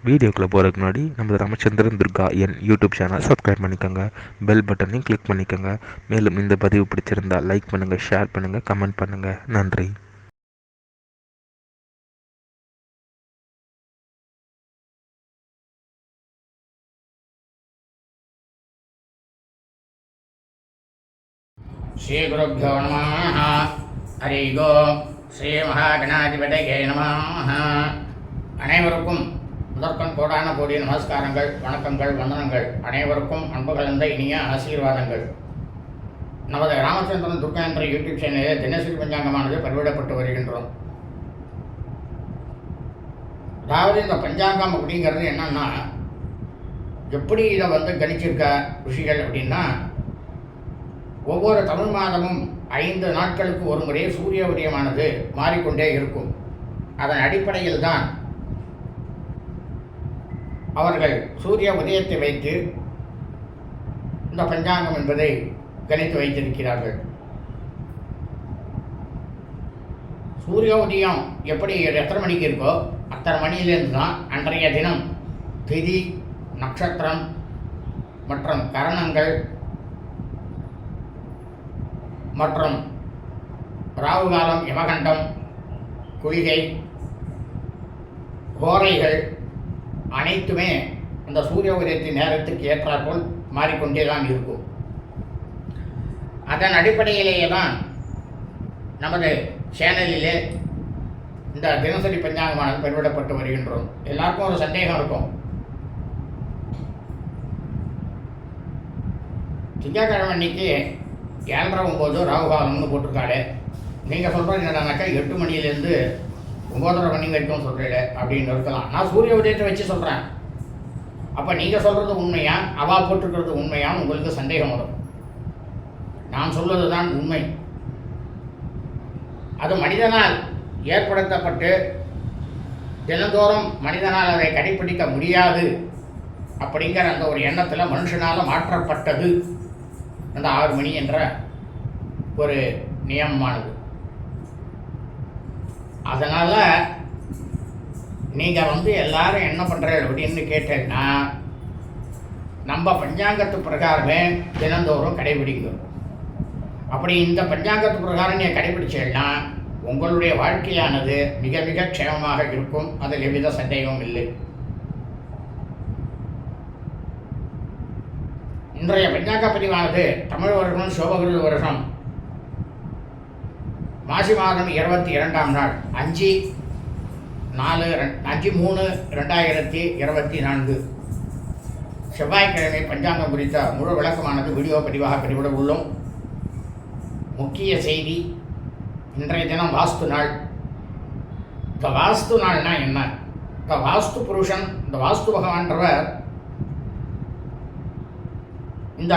வீடியோக்குள்ளே போகிறதுக்கு முன்னாடி நம்ம ராமச்சந்திரன் துர்கா என் யூடியூப் சேனல் சப்ஸ்கிரைப் பண்ணிக்கோங்க, பெல் பட்டனையும் கிளிக் பண்ணிக்கோங்க. மேலும் இந்த பதிவு பிடிச்சிருந்தால் லைக் பண்ணுங்கள், ஷேர் பண்ணுங்கள், கமெண்ட் பண்ணுங்கள். நன்றி. ஸ்ரீ குருப்யோ நமः. ஹரி ஓம். ஸ்ரீ மகாகணாதிபதியே நமः. அனைவருக்கும் முதற்கண் கோடான கோடி நமஸ்காரங்கள், வணக்கங்கள், வந்தனங்கள். அனைவருக்கும் அன்பு கலந்த இனிய ஆசீர்வாதங்கள். நமது ராமச்சந்திரன் துர்கா என்ற யூடியூப் சேனலில் தினசரி பஞ்சாங்கமானது பதிவிடப்பட்டு வருகின்றோம். அதாவது இந்த பஞ்சாங்கம் அப்படிங்கிறது என்னன்னா, எப்படி இதை கணிச்சிருக்க ருஷிகள் அப்படின்னா, ஒவ்வொரு தமிழ் மாதமும் 5 நாட்களுக்கு ஒரு முறை சூரிய உதயமானது மாறிக்கொண்டே இருக்கும். அதன் அடிப்படையில் தான் அவர்கள் சூரிய உதயத்தை வைத்து இந்த பஞ்சாங்கம் என்பதை கணித்து வைத்திருக்கிறார்கள். சூரிய உதயம் எப்படி எத்தனை மணிக்கு இருக்கோ அத்தனை மணியிலிருந்து தான் அன்றைய தினம் திதி, நட்சத்திரம் மற்றும் கரணங்கள் மற்றும் ராவுகாலம், யமகண்டம், குளிகை, கோரைகள் அனைத்துமே அந்த சூரிய உதயத்தின் நேரத்துக்கு ஏற்றாற்போல் மாறிக்கொண்டே தான் இருக்கும். அதன் அடிப்படையிலேயே தான் நமது சேனலிலே இந்த தினசரி பஞ்சாங்கமானது பதிவிடப்பட்டு வருகின்றோம். எல்லாருக்கும் ஒரு சந்தேகம் இருக்கும், திங்கட்கிழமை அன்னைக்கு 7:09 ராகுகாலம்னு போட்டிருக்காரு. நீங்கள் சொல்கிறது என்னடானாக்கா 8 மணிலேருந்து 9:30 மணி வரைக்கும் சொல்கிறீங்க அப்படின்னு இருக்கலாம். நான் சூரிய உதயத்தை வச்சு சொல்கிறேன். அப்போ நீங்கள் சொல்கிறது உண்மையா, அவா போட்டிருக்கிறது உண்மையான்னு உங்களுக்கு சந்தேகம் வரும். நான் சொல்வது தான் உண்மை. அது மனிதனால் ஏற்படுத்தப்பட்டு தினந்தோறும் மனிதனால் அதை கடைப்பிடிக்க முடியாது அப்படிங்கிற அந்த ஒரு எண்ணத்தில் மனுஷனால் மாற்றப்பட்டது அந்த 6 மணி என்ற ஒரு நியமமானது. அதனால் நீங்கள் எல்லாரும் என்ன பண்ணுறீங்க அப்படின்னு கேட்டேன்னா, நம்ம பஞ்சாங்கத்து பிரகாரமே தினந்தோறும் கடைபிடிக்கணும். அப்படி இந்த பஞ்சாங்கத்து பிரகாரம் நீங்கள் கடைபிடிச்சேன்னா உங்களுடைய வாழ்க்கையானது மிக மிக க்ஷேமமாக இருக்கும். அதில் எவ்வித சந்தேகமும் இல்லை. இன்றைய பஞ்சாங்க பதிவானது தமிழ் வருடம் சோபகிருத வருஷம் மாசி மாதம் 22ஆம் நாள் 5/3/2024 செவ்வாய்க்கிழமை பஞ்சாங்கம் குறித்த முழு விளக்கமானது வீடியோ பதிவாக பதிவிட உள்ளோம். முக்கிய செய்தி, இன்றைய தினம் வாஸ்து நாள். இந்த வாஸ்து நாள்னா என்ன? இந்த வாஸ்து புருஷன், இந்த வாஸ்து பகவான்றவர் இந்த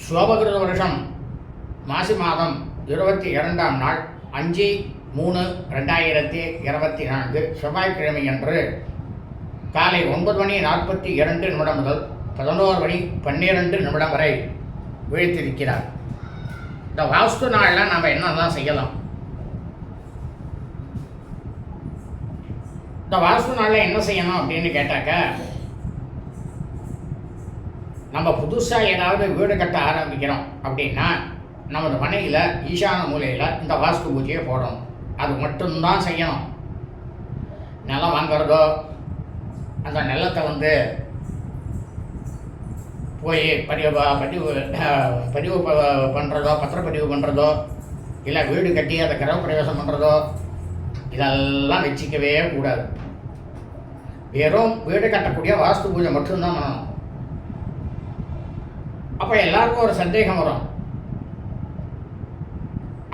சோபகிருத வருஷம் மாசி மாதம் 22ஆம் நாள் 5/3/2024 செவ்வாய்க்கிழமை அன்று காலை 9:42 முதல் 11:12 வரை விழித்திருக்கிறார். இந்த வாஸ்து நாளில் நம்ம என்னெல்லாம் செய்யலாம்? இந்த வாஸ்து நாளில் என்ன செய்யணும் அப்படின்னு கேட்டாக்க, நம்ம புதுசாக ஏதாவது வீடு கட்ட ஆரம்பிக்கிறோம் அப்படின்னா நமது மனையில் ஈசான மூலையில் இந்த வாஸ்து பூஜையை போடணும். அது மட்டும்தான் செய்யணும். நிலம் வாங்கிறதோ, அந்த நிலத்தை போய் பதிவு பண்ணுறதோ, பத்திரப்பதிவு பண்ணுறதோ, இல்லை வீடு கட்டி அதை கிரகப்பிரவேசம் பண்ணுறதோ, இதெல்லாம் வச்சிக்கவே கூடாது. வெறும் வீடு கட்டக்கூடிய வாஸ்து பூஜை மட்டும்தான் பண்ணணும். அப்போ எல்லாருக்கும் ஒரு சந்தேகம் வரும்,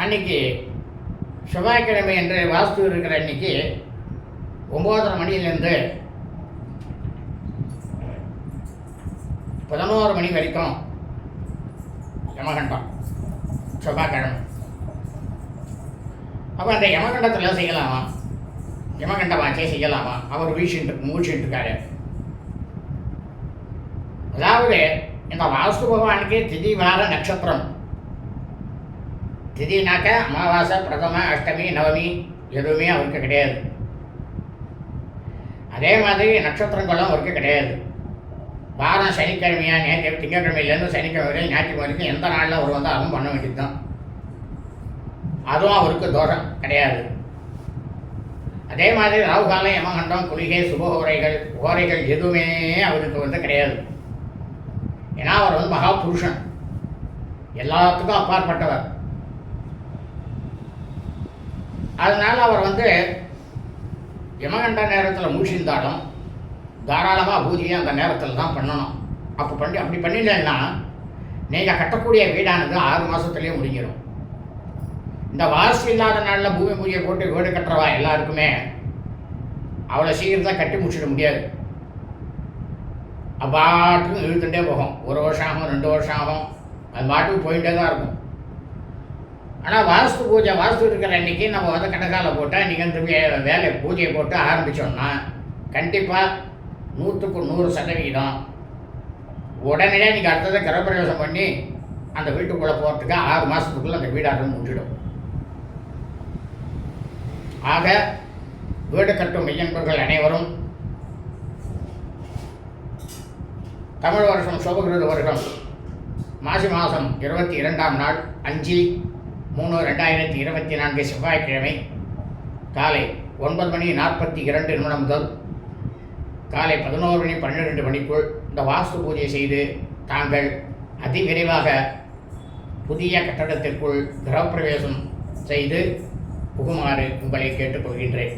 அன்னைக்கு செவ்வாய்க்கிழமை என்று வாஸ்து இருக்கிற அன்னைக்கு 9:30 மணிலேருந்து 11 மணி வரைக்கும் யமகண்டம் செவ்வாய்க்கிழமை. அப்போ அந்த யமகண்டத்தில் செய்யலாமா? யமகண்ட வாச்சே செய்யலாமா? அவர் மூழ்கிட்டு இருக்காரு. அதாவது இந்த வாஸ்து பகவானுக்கு திதி, வார, நட்சத்திரம். திதினாக்க அமாவாசை, பிரதம, அஷ்டமி, நவமி எதுவுமே அவருக்கு கிடையாது. அதே மாதிரி நட்சத்திரங்களும் அவருக்கு கிடையாது. வாரம் சனிக்கிழமையா, நேற்று திங்கக்கிழமையிலேருந்து சனிக்கிழமை வரையும் ஞாயிற்று வரைக்கும் எந்த நாளில் அவர் வந்தாலும் பண்ண வேண்டியது தான். அதுவும் அவருக்கு தோஷம் கிடையாது. அதே மாதிரி ராகுகாலம், யமகண்டம், குளிகை, சுபஹோரைகள், ஓரைகள் எதுவுமே அவருக்கு கிடையாது. ஏன்னா அவர் மகா புருஷன், எல்லாத்துக்கும் அப்பாற்பட்டவர். அதனால் அவர் யமகண்ட நேரத்தில் மூழ்கியிருந்தாலும் தாராளமாக பூஜையை அந்த நேரத்தில் தான் பண்ணணும். அப்படி பண்ணிட்டேன்னா நீங்கள் கட்டக்கூடிய வீடானது 6 மாதத்துலேயே முடிஞ்சிடும். இந்த வாஸ்து இல்லாத நாளில் பூமி பூஜையை போட்டு வீடு கட்டுறவா எல்லாருக்குமே அவ்வளோ சீக்கிரத்தில் கட்டி முடிச்சிட முடியாது. பாட்டுக்கும் இழுத்துட்டே போகும். 1 வருஷம் ஆகும், 2 வருஷம் ஆகும், அது பாட்டுக்கு போயிட்டே தான் இருக்கும். ஆனால் வாஸ்து இருக்கிற அன்றைக்கி நம்ம கட்டக்கால போட்டால் இன்றைக்கி வேலை பூஜையை போட்டு ஆரம்பித்தோம்னா கண்டிப்பாக 100க்கு 100% உடனடியாக நீங்கள் அடுத்ததை கிரகப்பிரவேசம் பண்ணி அந்த வீட்டுக்குள்ளே போகிறதுக்கு 6 மாதத்துக்குள்ளே அந்த வீடாக முடிஞ்சிடும். ஆக வீடு கட்டும் மெய்யன்பர்கள் அனைவரும் தமிழ் வருஷம் சோபகிருத வருஷம் மாசி மாதம் 22ஆம் நாள் 5/3/2024 செவ்வாய்க்கிழமை காலை 9:42 முதல் காலை 11:12 இந்த வாஸ்து பூஜை செய்து தாங்கள் அதிவிரைவாக புதிய கட்டடத்திற்குள் கிரகப்பிரவேசம் செய்து புகுமாறு உங்களை கேட்டுக்கொள்கின்றேன்.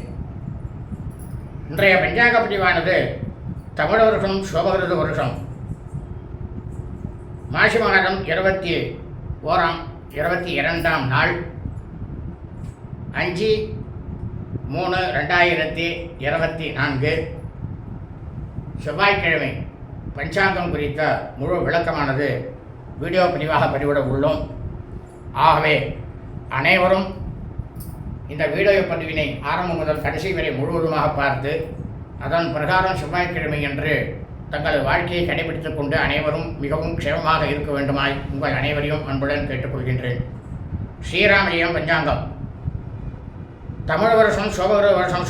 இன்றைய பஞ்சாங்க பதிவானது தமிழ் வருஷம் சோபகிருத வருஷம் மாசி மாதம் 22ஆம் நாள் 5/3/2024 செவ்வாய்க்கிழமை பஞ்சாங்கம் குறித்த முழு விளக்கமானது வீடியோ பதிவாக பதிவிட உள்ளோம். ஆகவே அனைவரும் இந்த வீடியோ பதிவினை ஆரம்பம் முதல் கடைசி வரை முழுவதுமாக பார்த்து அதன் பிரகாரம் செவ்வாய்க்கிழமை என்று தங்கள் வாழ்க்கையை கடைபிடித்துக் கொண்டு அனைவரும் மிகவும் க்ஷேமமாக இருக்க வேண்டுமாய் உங்கள் அனைவரையும் அன்புடன் கேட்டுக்கொள்கின்றேன். ஸ்ரீராமலியம் பஞ்சாங்கம் தமிழ் வருஷம்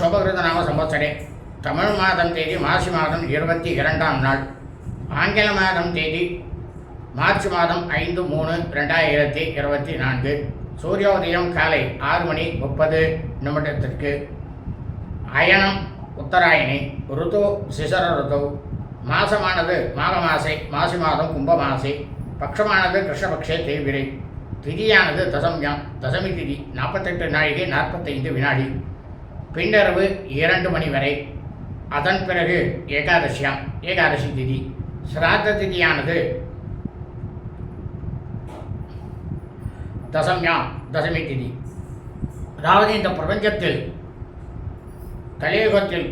சோபகிருத நாம சம்பத்சரே தமிழ் மாதம் தேதி மாசி மாதம் 22ஆம் நாள், ஆங்கில மாதம் தேதி மார்ச் மாதம் 5/3/2024 சூரியோதயம் காலை 6:30 அயனம் உத்தராயணி, ருது சிசர ருது, மாசமானது மாக மாசை, மாசி மாதம் கும்பமாசி, பட்சமானது கிருஷ்ணபக்ஷே தேய்பிரை, திதியானது தசமி திதி 48 நாழிகை 45 வினாடி, பின்னரவு 2 மணி வரை. அதன் பிறகு ஏகாதசி திதி. சிராத்த திதியானது தசமி திதி. அதாவது இந்த பிரபஞ்சத்தில் கலியுகத்தில்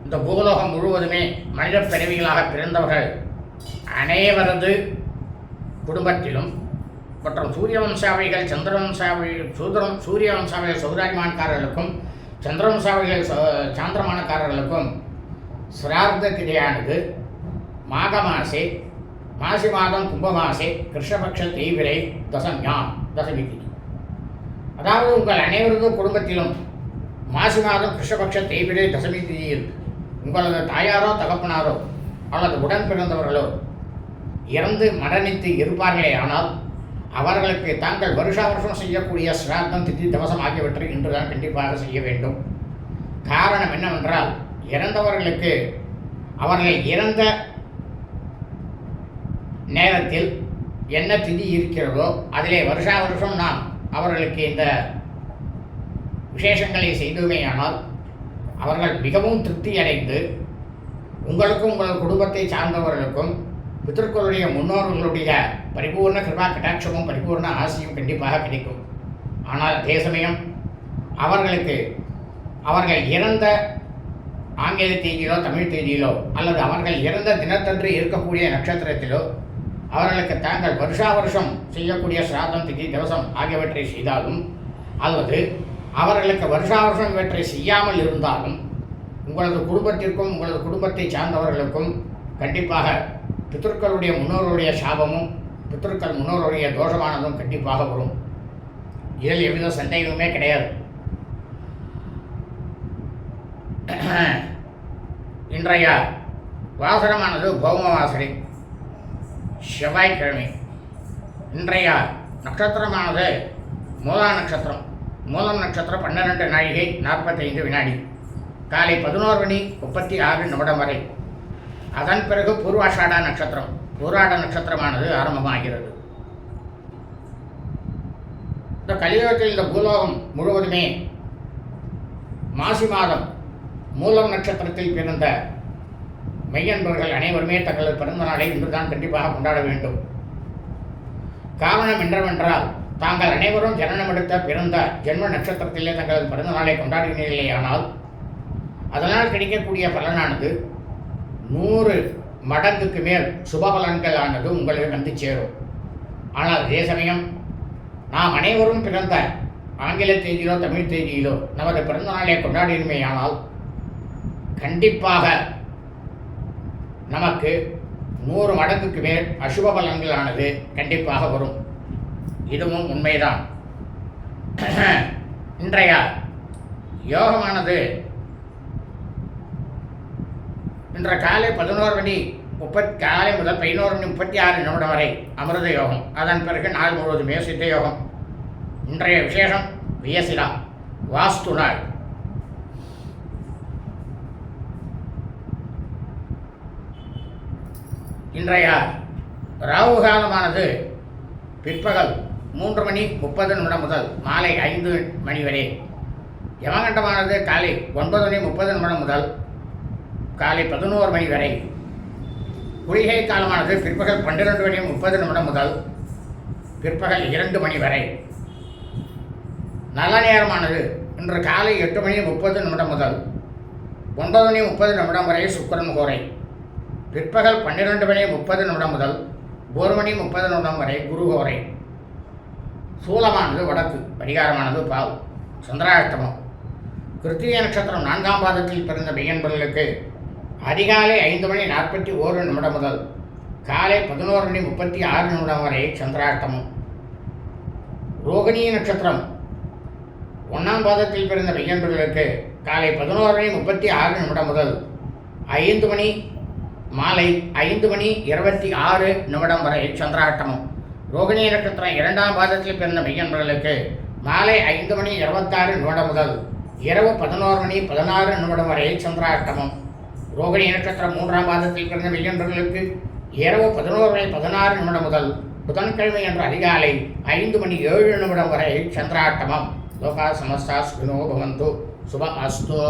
இந்த பூலோகம் முழுவதுமே மனித பிறவிகளாக பிறந்தவர்கள் அனைவரது குடும்பத்திலும் மற்றும் சூரிய வம்சாவளிகள் சூரிய வம்சாவளிகள் சௌராரிமான்காரர்களுக்கும் சந்திர வம்சாவளிகள் சாந்திரமானக்காரர்களுக்கும் சிரார்த்த திதியானது மாக மாசே, மாசி மாதம் கும்பமாசே, கிருஷ்ணபக்ஷ தேய்பிரை தசமி திதி. அதாவது உங்கள் அனைவரது குடும்பத்திலும் மாசி மாதம் கிருஷ்ணபக்ஷ தேய்பிரை தசமி திதியில் உங்களது தாயாரோ தகப்பனாரோ அல்லது உடன் பிறந்தவர்களோ இறந்து மரணித்து இருப்பார்களே ஆனால் அவர்களுக்கு தாங்கள் வருஷா வருஷம் செய்யக்கூடிய சிராத்தம் திதி தவசம் ஆகியவற்றை இன்றுதான் கண்டிப்பாக செய்ய வேண்டும். காரணம் என்னவென்றால் இறந்தவர்களுக்கு அவர்கள் இறந்த நேரத்தில் என்ன திதி இருக்கிறதோ அதிலே வருஷா வருஷம் நாம் அவர்களுக்கு இந்த விசேஷங்களை செய்துமேயானால் அவர்கள் மிகவும் திருப்தி அடைந்து உங்களுக்கும் உங்கள் குடும்பத்தை சார்ந்தவர்களுக்கும் பிதர்களுடைய முன்னோர்களுடைய பரிபூர்ண கிருபா கட்டாட்சமும் பரிபூர்ண ஆசையும் கண்டிப்பாக கிடைக்கும். ஆனால் அதே சமயம் அவர்கள் இறந்த ஆங்கில தேதியிலோ தமிழ் தேதியிலோ அல்லது அவர்கள் இறந்த தினத்தன்று இருக்கக்கூடிய நட்சத்திரத்திலோ அவர்களுக்கு தாங்கள் வருஷா வருஷம் செய்யக்கூடிய சிராதம் திதி தவசம் ஆகியவற்றை செய்தாலும் அல்லது அவர்களுக்கு வருஷா வருஷம் இவற்றை செய்யாமல் இருந்தாலும் உங்களது குடும்பத்திற்கும் உங்களது குடும்பத்தை சார்ந்தவர்களுக்கும் கண்டிப்பாக பிதர்களுடைய முன்னோருடைய சாபமும் பிதர்கள் முன்னோருடைய தோஷமானதும் கண்டிப்பாக வரும். இதில் எவ்வித சந்தேகமுமே கிடையாது. இன்றைய வாசனமானது பௌம வாசனை, செவ்வாய்க்கிழமை. இன்றைய நட்சத்திரமானது மூலா நட்சத்திரம். மூலம் நட்சத்திரம் 12 நாழிகை 45 வினாடி, காலை 11:36 வரை. அதன் பிறகு பூர்வாஷாடா நட்சத்திரம். பூராட நட்சத்திரமானது ஆரம்பமாகிறது. இந்த கலியுகத்தில் இந்த பூலோகம் முழுவதுமே மாசி மாதம் மூலம் நட்சத்திரத்தில் பிறந்த மெய்யன்பர்கள் அனைவருமே தங்களது பிறந்த நாளை இன்றுதான் கண்டிப்பாக கொண்டாட வேண்டும். காரணம் என்னவென்றால், தாங்கள் அனைவரும் ஜனனமெடுத்த பிறந்த ஜென்ம நட்சத்திரத்திலே தங்களது பிறந்த நாளை கொண்டாடினீர்களேயானால் அதனால் கிடைக்கக்கூடிய பலனானது 100 மடங்குக்கு மேல் சுப பலன்களானது உங்களுக்கு வந்து சேரும். ஆனால் அதே சமயம் நாம் அனைவரும் பிறந்த ஆங்கில தேதியிலோ தமிழ் தேதியிலோ நமது பிறந்த நாளை கொண்டாடினமேயானால் கண்டிப்பாக நமக்கு 100 மடங்குக்கு மேல் அசுப பலன்களானது கண்டிப்பாக வரும். இதுவும் உண்மைதான். இன்றைய யோகமானது இன்று காலை 11:30 காலை முதல் 11:36 வரை அமிர்த யோகம். அதன் பிறகு நாள் முழுவதுமே சித்த யோகம். இன்றைய விசேஷம் வியசிலா வாஸ்து நாள். இன்றைய ராகு காலமானது பிற்பகல் 3:30 முதல் மாலை 5 மணி வரை. யமகண்டமானது காலை 9:30 முதல் காலை 11 மணி வரை. குளிகை காலமானது பிற்பகல் 12:30 முதல் பிற்பகல் 2 மணி வரை. நல்ல நேரமானது இன்று காலை 8:30 முதல் 9:30 வரை சுக்கிரன் கோரை. பிற்பகல் 12:30 முதல் 1:30 வரை குரு கோரை. சூலமானது வடக்கு, பரிகாரமானது பால். சந்திராஷ்டமம். கிருத்திகை நட்சத்திரம் 4ஆம் பாதத்தில் பிறந்த மெய்யன்பர்களுக்கு அதிகாலை 5:41 முதல் காலை 11:36 வரை சந்திராஷ்டமம். ரோகிணி நட்சத்திரம் 1ஆம் பாதத்தில் பிறந்த மெய்யன்பர்களுக்கு காலை 11:36 முதல் மாலை 5:26 வரை சந்திராஷ்டமம். ரோகிணி நட்சத்திரம் 2ஆம் பாதத்தில் பிறந்த மெய்யன்பர்களுக்கு மாலை 5:26 முதல் இரவு 11:16 வரை சந்திராஷ்டமம். ரோகிணி நட்சத்திரம் 3ஆம் பாதத்தில் பிறந்த மெய்யன்பர்களுக்கு இரவு 11:16 முதல் புதன்கிழமை என்ற அதிகாலை 5:07 வரை சந்திராஷ்டமம். லோகா சமஸ்தா சுகினோ பவந்து. சுப அஸ்து.